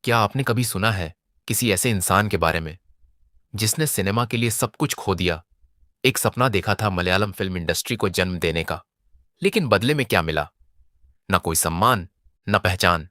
क्या आपने कभी सुना है किसी ऐसे इंसान के बारे में जिसने सिनेमा के लिए सब कुछ खो दिया? एक सपना देखा था मलयालम फिल्म इंडस्ट्री को जन्म देने का, लेकिन बदले में क्या मिला? न कोई सम्मान, न पहचान,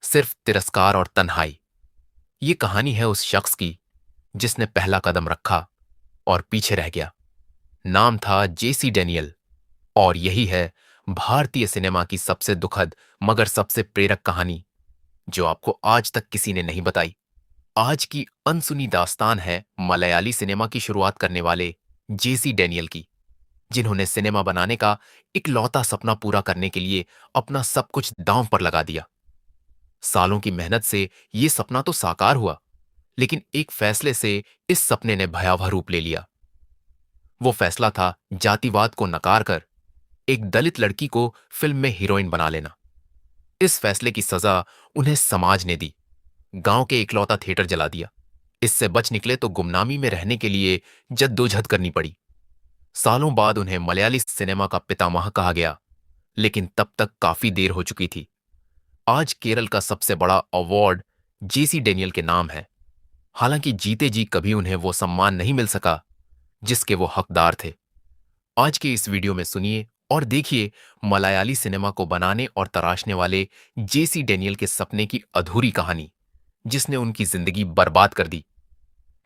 सिर्फ तिरस्कार और तन्हाई। ये कहानी है उस शख्स की जिसने पहला कदम रखा और पीछे रह गया। नाम था जेसी डेनियल, और यही है भारतीय सिनेमा की सबसे दुखद मगर सबसे प्रेरक कहानी, जो आपको आज तक किसी ने नहीं बताई। आज की अनसुनी दास्तान है मलयाली सिनेमा की शुरुआत करने वाले जेसी डेनियल की, जिन्होंने सिनेमा बनाने का इकलौता सपना पूरा करने के लिए अपना सब कुछ दांव पर लगा दिया। सालों की मेहनत से यह सपना तो साकार हुआ, लेकिन एक फैसले से इस सपने ने भयावह रूप ले लिया। वो फैसला था जातिवाद को नकार कर एक दलित लड़की को फिल्म में हीरोइन बना लेना। इस फैसले की सजा उन्हें समाज ने दी। गांव के इकलौता थिएटर जला दिया। इससे बच निकले तो गुमनामी में रहने के लिए जद्दोजहद करनी पड़ी। सालों बाद उन्हें मलयाली सिनेमा का पितामह कहा गया, लेकिन तब तक काफी देर हो चुकी थी। आज केरल का सबसे बड़ा अवार्ड जेसी डेनियल के नाम है। हालांकि जीते जी कभी उन्हें वो सम्मान नहीं मिल सका जिसके वो हकदार थे। आज के इस वीडियो में सुनिए और देखिए मलयाली सिनेमा को बनाने और तराशने वाले जेसी डेनियल के सपने की अधूरी कहानी, जिसने उनकी जिंदगी बर्बाद कर दी।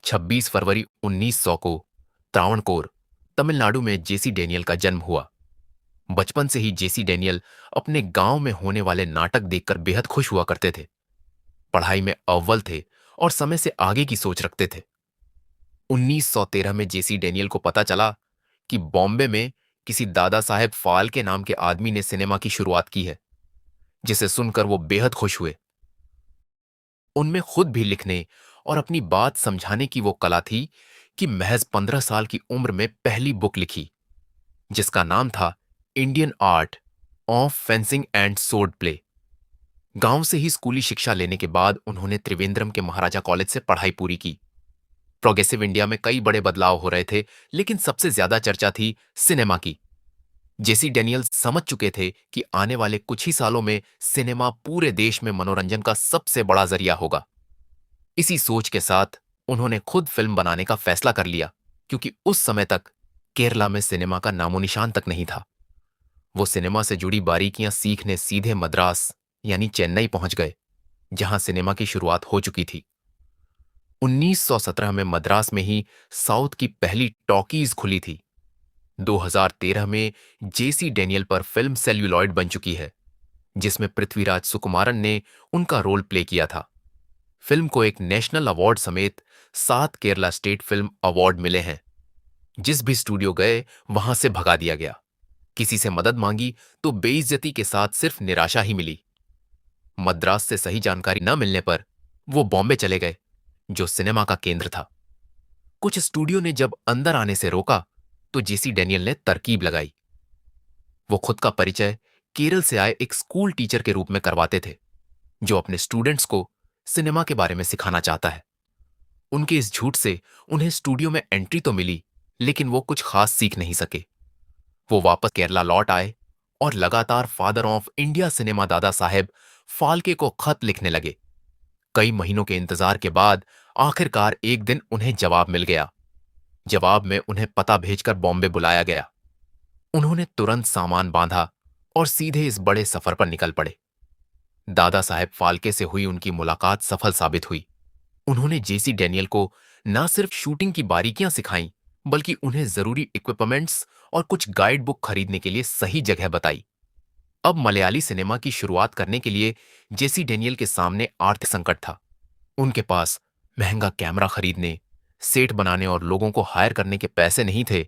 26 फरवरी 1900 को त्रावणकोर, तमिलनाडु में जेसी डेनियल का जन्म हुआ। बचपन से ही जेसी डेनियल अपने गांव में होने वाले नाटक देखकर बेहद खुश हुआ करते थे। पढ़ाई में अव्वल थे और समय से आगे की सोच रखते थे। 1913 में जेसी डेनियल को पता चला कि बॉम्बे में किसी दादा साहेब फाल्के नाम के आदमी ने सिनेमा की शुरुआत की है, जिसे सुनकर वो बेहद खुश हुए। उनमें खुद भी लिखने और अपनी बात समझाने की वो कला थी कि महज 15 साल की उम्र में पहली बुक लिखी, जिसका नाम था Indian art of fencing and sword play. गांव से ही स्कूली शिक्षा लेने के बाद उन्होंने त्रिवेंद्रम के महाराजा कॉलेज से पढ़ाई पूरी की। प्रोग्रेसिव इंडिया में कई बड़े बदलाव हो रहे थे, लेकिन सबसे ज्यादा चर्चा थी सिनेमा की। जेसी डेनियल समझ चुके थे कि आने वाले कुछ ही सालों में सिनेमा पूरे देश में मनोरंजन का सबसे बड़ा जरिया होगा। इसी सोच के साथ उन्होंने खुद फिल्म बनाने का फैसला कर लिया, क्योंकि उस समय तक केरला में सिनेमा का नामोनिशान तक नहीं था। वो सिनेमा से जुड़ी बारीकियां सीखने सीधे मद्रास यानी चेन्नई पहुंच गए, जहां सिनेमा की शुरुआत हो चुकी थी। 1917 में मद्रास में ही साउथ की पहली टॉकीज खुली थी। 2013 में जेसी डेनियल पर फिल्म सेल्यूलॉइड बन चुकी है, जिसमें पृथ्वीराज सुकुमारन ने उनका रोल प्ले किया था। फिल्म को एक नेशनल अवार्ड समेत 7 केरला स्टेट फिल्म अवार्ड मिले हैं। जिस भी स्टूडियो गए वहां से भगा दिया गया। किसी से मदद मांगी तो बेइज्जती के साथ सिर्फ निराशा ही मिली। मद्रास से सही जानकारी न मिलने पर वो बॉम्बे चले गए, जो सिनेमा का केंद्र था। कुछ स्टूडियो ने जब अंदर आने से रोका तो जेसी डेनियल ने तरकीब लगाई। वो खुद का परिचय केरल से आए एक स्कूल टीचर के रूप में करवाते थे, जो अपने स्टूडेंट्स को सिनेमा के बारे में सिखाना चाहता है। उनके इस झूठ से उन्हें स्टूडियो में एंट्री तो मिली, लेकिन वो कुछ खास सीख नहीं सके। वो वापस केरला लौट आए और लगातार father of India cinema Dada Saheb Phalke को खत लिखने लगे। कई महीनों के इंतजार के बाद आखिरकार एक दिन उन्हें जवाब मिल गया। जवाब में उन्हें पता भेजकर बॉम्बे बुलाया गया। उन्होंने तुरंत सामान बांधा और सीधे इस बड़े सफर पर निकल पड़े। दादा साहेब फाल्के से हुई उनकी मुलाकात सफल साबित हुई। उन्होंने जेसी डेनियल को न सिर्फ शूटिंग की बारीकियां सिखाईं, बल्कि उन्हें जरूरी इक्विपमेंट्स और कुछ गाइड बुक खरीदने के लिए सही जगह बताई। अब मलयाली सिनेमा की शुरुआत करने के लिए जेसी डेनियल के सामने आर्थिक संकट था। उनके पास महंगा कैमरा खरीदने, सेट बनाने और लोगों को हायर करने के पैसे नहीं थे।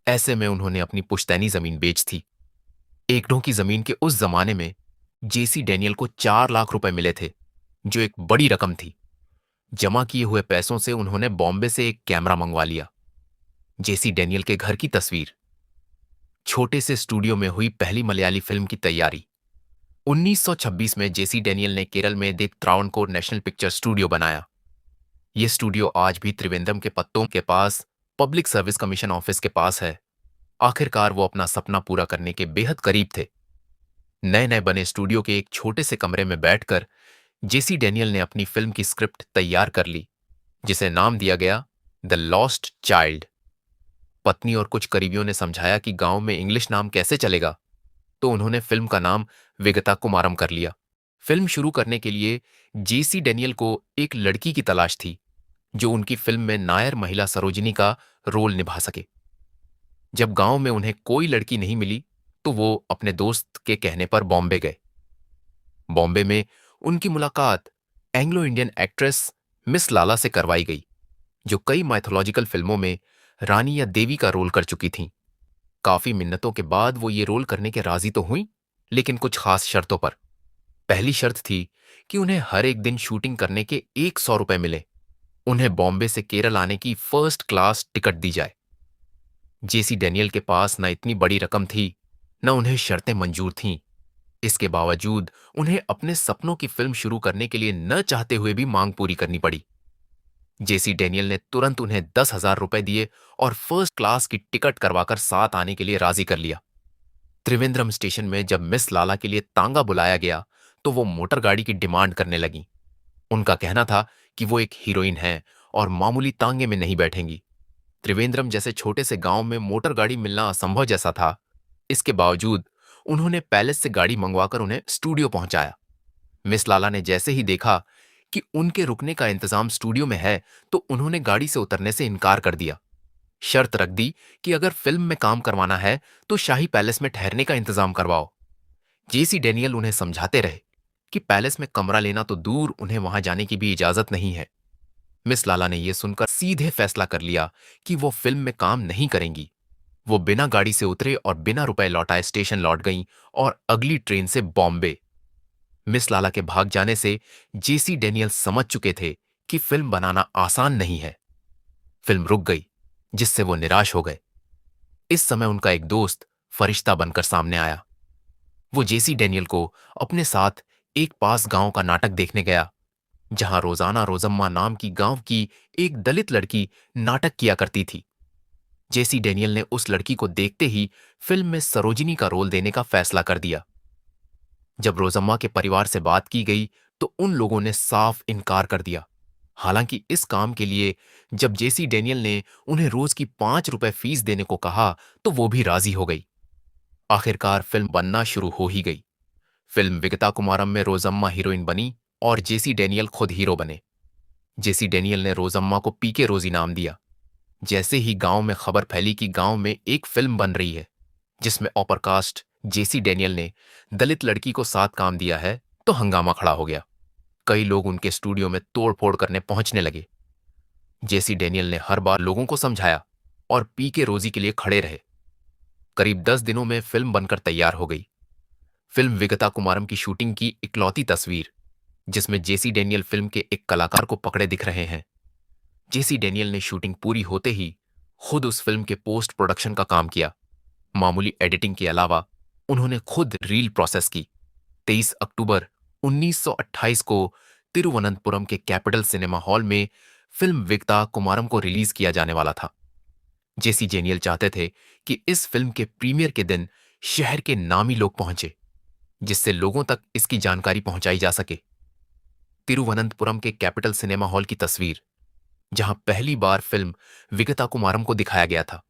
ऐसे में उन्होंने अपनी पुश्तैनी जमीन बेच थी। एकड़ों की जमीन के उस जमाने में जेसी डेनियल को 4 लाख रुपए मिले थे, जो एक बड़ी रकम थी। जमा किए हुए पैसों से उन्होंने बॉम्बे से एक कैमरा मंगवा लिया। जेसी डेनियल के घर की तस्वीर। छोटे से स्टूडियो में हुई पहली मलयाली फिल्म की तैयारी। 1926 में जेसी डेनियल ने केरल में the Travancore national picture studio बनाया। यह स्टूडियो आज भी त्रिवेंद्रम के पत्तों के पास पब्लिक सर्विस कमीशन ऑफिस के पास है। आखिरकार वो अपना सपना पूरा करने के बेहद करीब थे। नए नए बने स्टूडियो के एक छोटे से कमरे में बैठकर जेसी डेनियल ने अपनी फिल्म की स्क्रिप्ट तैयार कर ली, जिसे नाम दिया गया द लॉस्ट चाइल्ड। पत्नी और कुछ करीबियों ने समझाया कि गांव में इंग्लिश नाम कैसे चलेगा, तो उन्होंने फिल्म का नाम विगता कुमारम कर लिया। फिल्म शुरू करने के लिए जेसी डेनियल को एक लड़की की तलाश थी जो उनकी फिल्म में नायर महिला सरोजिनी का रोल निभा सके। जब गांव में उन्हें कोई लड़की नहीं मिली, तो वो अपने दोस्त के कहने पर बॉम्बे गए। बॉम्बे में उनकी मुलाकात एंग्लो इंडियन एक्ट्रेस मिस लाला से करवाई गई, जो कई माइथोलॉजिकल फिल्मों में रानी या देवी का रोल कर चुकी थीं। काफी मिन्नतों के बाद वो ये रोल करने के राजी तो हुई, लेकिन कुछ खास शर्तों पर। पहली शर्त थी कि उन्हें हर एक दिन शूटिंग करने के 100 रुपए मिले। उन्हें बॉम्बे से केरल आने की फर्स्ट क्लास टिकट दी जाए। जेसी डेनियल के पास न इतनी बड़ी रकम थी, न उन्हें शर्तें मंजूर थीं। इसके बावजूद उन्हें अपने सपनों की फिल्म शुरू करने के लिए न चाहते हुए भी मांग पूरी करनी पड़ी। जेसी डेनियल ने तुरंत उन्हें 10,000 रुपए दिए और फर्स्ट क्लास की टिकट करवाकर साथ आने के लिए राजी कर लिया। त्रिवेंद्रम स्टेशन में जब मिस लाला के लिए तांगा बुलाया गया, तो वो मोटर गाड़ी की डिमांड करने लगी। उनका कहना था कि वो एक हीरोइन हैं और मामूली तांगे में नहीं बैठेंगी। त्रिवेंद्रम जैसे छोटे से गांव में मोटर गाड़ी मिलना असंभव जैसा था। इसके बावजूद उन्होंने पैलेस से गाड़ी मंगवाकर उन्हें स्टूडियो पहुंचाया। मिस लाला ने जैसे ही देखा कि उनके रुकने का इंतजाम स्टूडियो में है, तो उन्होंने गाड़ी से उतरने से इनकार कर दिया। शर्त रख दी कि अगर फिल्म में काम करवाना है तो शाही पैलेस में ठहरने का इंतजाम करवाओ। जेसी डेनियल उन्हें समझाते रहे कि पैलेस में कमरा लेना तो दूर, उन्हें वहां जाने की भी इजाजत नहीं है। मिस लाला ने यह सुनकर सीधे फैसला कर लिया कि वो फिल्म में काम नहीं करेंगी। वो बिना गाड़ी से उतरे और बिना रुपए लौटाए स्टेशन लौट गईं और अगली ट्रेन से बॉम्बे। मिस लाला के भाग जाने से जेसी डेनियल समझ चुके थे कि फिल्म बनाना आसान नहीं है। फिल्म रुक गई, जिससे वो निराश हो गए। इस समय उनका एक दोस्त फरिश्ता बनकर सामने आया। वो जेसी डेनियल को अपने साथ एक पास गांव का नाटक देखने गया, जहां रोजाना रोजम्मा नाम की गांव की एक दलित लड़की नाटक किया करती थी। जेसी डेनियल ने उस लड़की को देखते ही फिल्म में सरोजिनी का रोल देने का फैसला कर दिया। जब रोजम्मा के परिवार से बात की गई, तो उन लोगों ने साफ इनकार कर दिया। हालांकि इस काम के लिए जब जेसी डेनियल ने उन्हें रोज की 5 रुपए फीस देने को कहा, तो वो भी राजी हो गई। आखिरकार फिल्म बनना शुरू हो ही गई। फिल्म विगता कुमारम में रोजम्मा हीरोइन बनी और जेसी डेनियल खुद हीरो बने। जेसी डेनियल ने रोजम्मा को पीके रोजी नाम दिया। जैसे ही गांव में खबर फैली कि गांव में एक फिल्म बन रही है जिसमें ऑपरकास्ट जेसी डेनियल ने दलित लड़की को साथ काम दिया है, तो हंगामा खड़ा हो गया। कई लोग उनके स्टूडियो में तोड़फोड़ करने पहुंचने लगे। जेसी डेनियल ने हर बार लोगों को समझाया और पीके रोजी के लिए खड़े रहे। करीब 10 दिनों में फिल्म बनकर तैयार हो गई। फिल्म विगता कुमारम की शूटिंग की इकलौती तस्वीर, जिसमें जेसी डेनियल फिल्म के एक कलाकार को पकड़े दिख रहे हैं। जेसी डेनियल ने शूटिंग पूरी होते ही खुद उस फिल्म के पोस्ट प्रोडक्शन का काम किया। मामूली एडिटिंग के अलावा उन्होंने खुद रील प्रोसेस की। 23 अक्टूबर 1928 को तिरुवनंतपुरम के कैपिटल सिनेमा हॉल में फिल्म विगता कुमारम को रिलीज किया जाने वाला था। जेसी डेनियल चाहते थे कि इस फिल्म के प्रीमियर के दिन शहर के नामी लोग पहुंचे, जिससे लोगों तक इसकी जानकारी पहुंचाई जा सके। तिरुवनंतपुरम के कैपिटल सिनेमा हॉल की तस्वीर, जहां पहली बार फिल्म विगता कुमारम को दिखाया गया था।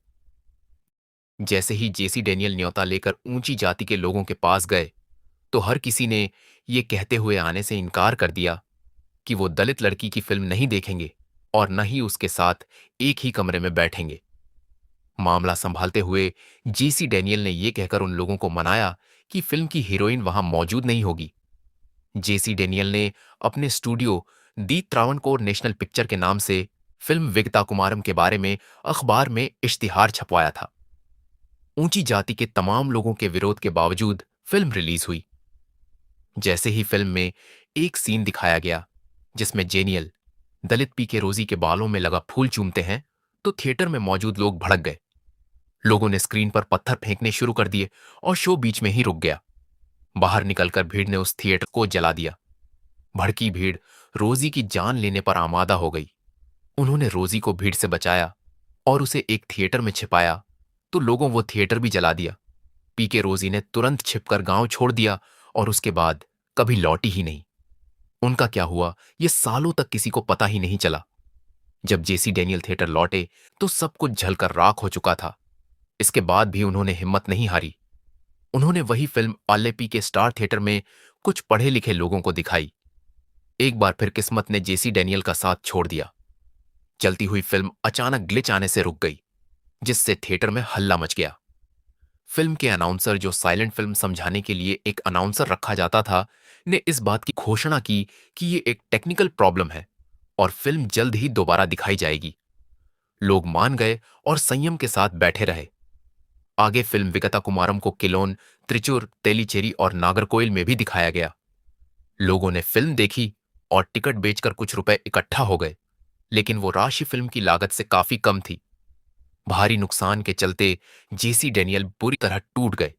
जैसे ही जेसी डेनियल न्योता लेकर ऊंची जाति के लोगों के पास गए, तो हर किसी ने ये कहते हुए आने से इनकार कर दिया कि वो दलित लड़की की फिल्म नहीं देखेंगे और न ही उसके साथ एक ही कमरे में बैठेंगे। मामला संभालते हुए जेसी डेनियल ने यह कहकर उन लोगों को मनाया कि फिल्म की हीरोइन वहां मौजूद नहीं होगी। जेसी डेनियल ने अपने स्टूडियो दी त्रावणकोर नेशनल पिक्चर के नाम से फिल्म विगता कुमारम के बारे में अखबार में इश्तिहार छपवाया था। ऊंची जाति के तमाम लोगों के विरोध के बावजूद फिल्म रिलीज हुई। जैसे ही फिल्म में एक सीन दिखाया गया जिसमें जेनियल दलित पीके रोजी के बालों में लगा फूल चूमते हैं, तो थिएटर में मौजूद लोग भड़क गए। लोगों ने स्क्रीन पर पत्थर फेंकने शुरू कर दिए और शो बीच में ही रुक गया। बाहर निकलकर भीड़ ने उस थिएटर को जला दिया। भड़की भीड़ रोजी की जान लेने पर आमादा हो गई। उन्होंने रोजी को भीड़ से बचाया और उसे एक थिएटर में छिपाया, तो लोगों वो थिएटर भी जला दिया। पीके रोजी ने तुरंत छिपकर गांव छोड़ दिया और उसके बाद कभी लौटी ही नहीं। उनका क्या हुआ ये सालों तक किसी को पता ही नहीं चला। जब जेसी डेनियल थिएटर लौटे तो सब कुछ जलकर राख हो चुका था। इसके बाद भी उन्होंने हिम्मत नहीं हारी। उन्होंने वही फिल्म आलेपी के स्टार थिएटर में कुछ पढ़े लिखे लोगों को दिखाई। एक बार फिर किस्मत ने जेसी डेनियल का साथ छोड़ दिया। चलती हुई फिल्म अचानक ग्लिच आने से रुक गई, जिससे थिएटर में हल्ला मच गया। फिल्म के अनाउंसर, जो साइलेंट फिल्म समझाने के लिए एक अनाउंसर रखा जाता था, ने इस बात की घोषणा की कि ये एक टेक्निकल प्रॉब्लम है और फिल्म जल्द ही दोबारा दिखाई जाएगी। लोग मान गए और संयम के साथ बैठे रहे। आगे फिल्म विगता कुमारम को किलोन, त्रिचुर, तेलीचेरी और नागरकोइल में भी दिखाया गया। लोगों ने फिल्म देखी और टिकट बेचकर कुछ रुपए इकट्ठा हो गए, लेकिन वो राशि फिल्म की लागत से काफी कम थी। भारी नुकसान के चलते जेसी डेनियल बुरी तरह टूट गए।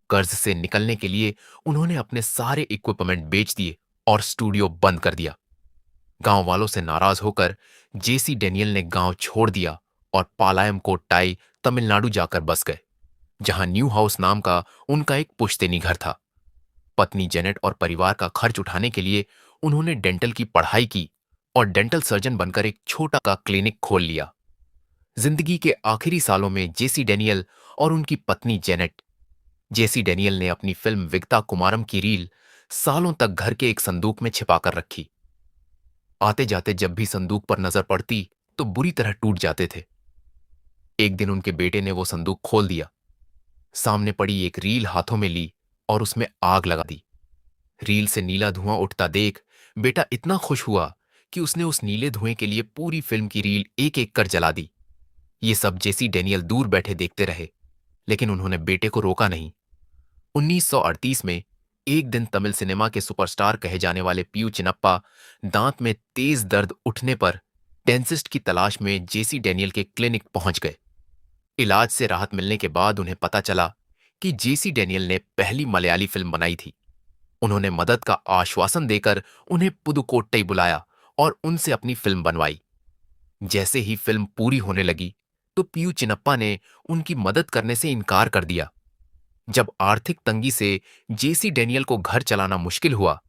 कर्ज से निकलने के लिए उन्होंने अपने सारे इक्विपमेंट बेच दिए और स्टूडियो बंद कर दिया। गांव वालों से नाराज होकर जेसी डेनियल ने गांव छोड़ दिया और पालायम कोट्टाई, तमिलनाडु जाकर बस गए, जहां न्यू हाउस नाम का उनका एक पुश्तैनी घर था। पत्नी जेनेट और परिवार का खर्च उठाने के लिए उन्होंने डेंटल की पढ़ाई की और डेंटल सर्जन बनकर एक छोटा का क्लिनिक खोल लिया। जिंदगी के आखिरी सालों में जेसी डेनियल और उनकी पत्नी जेनेट, जेसी डेनियल ने अपनी फिल्म विगता कुमारम की रील सालों तक घर के एक संदूक में छिपाकर रखी। आते जाते जब भी संदूक पर नजर पड़ती तो बुरी तरह टूट जाते थे। एक दिन उनके बेटे ने वो संदूक खोल दिया, सामने पड़ी एक रील हाथों में ली और उसमें आग लगा दी। रील से नीला धुआं उठता देख बेटा इतना खुश हुआ कि उसने उस नीले धुएं के लिए पूरी फिल्म की रील एक एक कर जला दी। ये सब जेसी डेनियल दूर बैठे देखते रहे, लेकिन उन्होंने बेटे को रोका नहीं। 1938 में एक दिन तमिल सिनेमा के सुपरस्टार कहे जाने वाले पीयू चिनप्पा दांत में तेज दर्द उठने पर डेंटिस्ट की तलाश में जेसी डेनियल के क्लिनिक पहुंच गए। इलाज से राहत मिलने के बाद उन्हें पता चला कि जेसी डेनियल ने पहली मलयाली फिल्म बनाई थी। उन्होंने मदद का आश्वासन देकर उन्हें पुदुकोट्टई बुलाया और उनसे अपनी फिल्म बनवाई। जैसे ही फिल्म पूरी होने लगी तो पीयू चिनप्पा ने उनकी मदद करने से इनकार कर दिया। जब आर्थिक तंगी से जेसी डेनियल को घर चलाना मुश्किल हुआ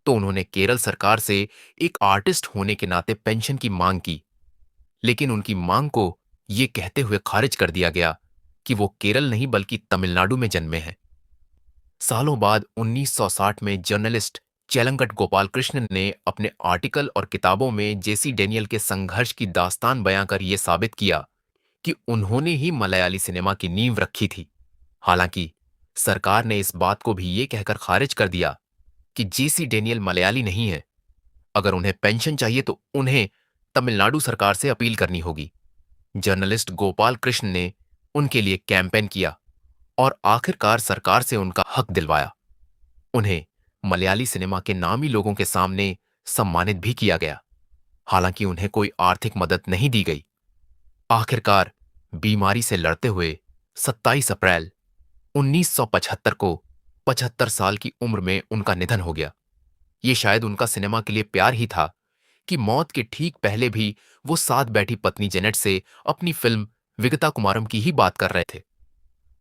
तो उन्होंने केरल सरकार से एक आर्टिस्ट होने के नाते पेंशन की मांग की, लेकिन उनकी मांग को यह कहते हुए खारिज कर दिया गया कि वो केरल नहीं बल्कि तमिलनाडु में जन्मे हैं। सालों बाद 1960 में जर्नलिस्ट चेलंगट गोपाल कृष्ण ने अपने आर्टिकल और किताबों में जेसी डेनियल के संघर्ष की दास्तान बयां कर यह साबित किया कि उन्होंने ही मलयाली सिनेमा की नींव रखी थी। हालांकि सरकार ने इस बात को भी ये कहकर खारिज कर दिया कि जेसी डेनियल मलयाली नहीं है। अगर उन्हें पेंशन चाहिए तो उन्हें तमिलनाडु सरकार से अपील करनी होगी। जर्नलिस्ट गोपाल कृष्ण ने उनके लिए कैंपेन किया और आखिरकार सरकार से उनका हक दिलवाया। उन्हें मलयाली सिनेमा के नामी लोगों के सामने सम्मानित भी किया गया, हालांकि उन्हें कोई आर्थिक मदद नहीं दी गई। आखिरकार बीमारी से लड़ते हुए 27 अप्रैल 1975 को 75 साल की उम्र में उनका निधन हो गया। ये शायद उनका सिनेमा के लिए प्यार ही था कि मौत के ठीक पहले भी वो साथ बैठी पत्नी जेनेट से अपनी फिल्म विगता कुमारम की ही बात कर रहे थे।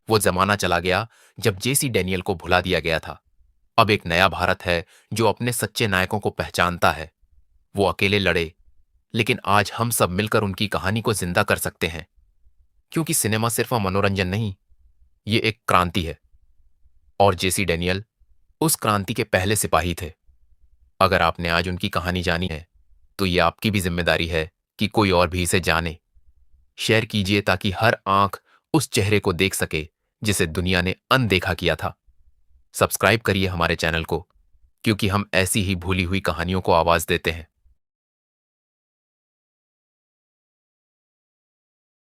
वो जमाना चला गया जब जेसी डेनियल को भुला दिया गया था। अब एक नया भारत है जो अपने सच्चे नायकों को पहचानता है। वो अकेले लड़े, लेकिन आज हम सब मिलकर उनकी कहानी को जिंदा कर सकते हैं, क्योंकि सिनेमा सिर्फ मनोरंजन नहीं, ये एक क्रांति है और जेसी डेनियल उस क्रांति के पहले सिपाही थे। अगर आपने आज उनकी कहानी जानी है तो ये आपकी भी जिम्मेदारी है कि कोई और भी इसे जाने। शेयर कीजिए ताकि हर आंख उस चेहरे को देख सके जिसे दुनिया ने अनदेखा किया था। सब्सक्राइब करिए हमारे चैनल को, क्योंकि हम ऐसी ही भूली हुई कहानियों को आवाज देते हैं।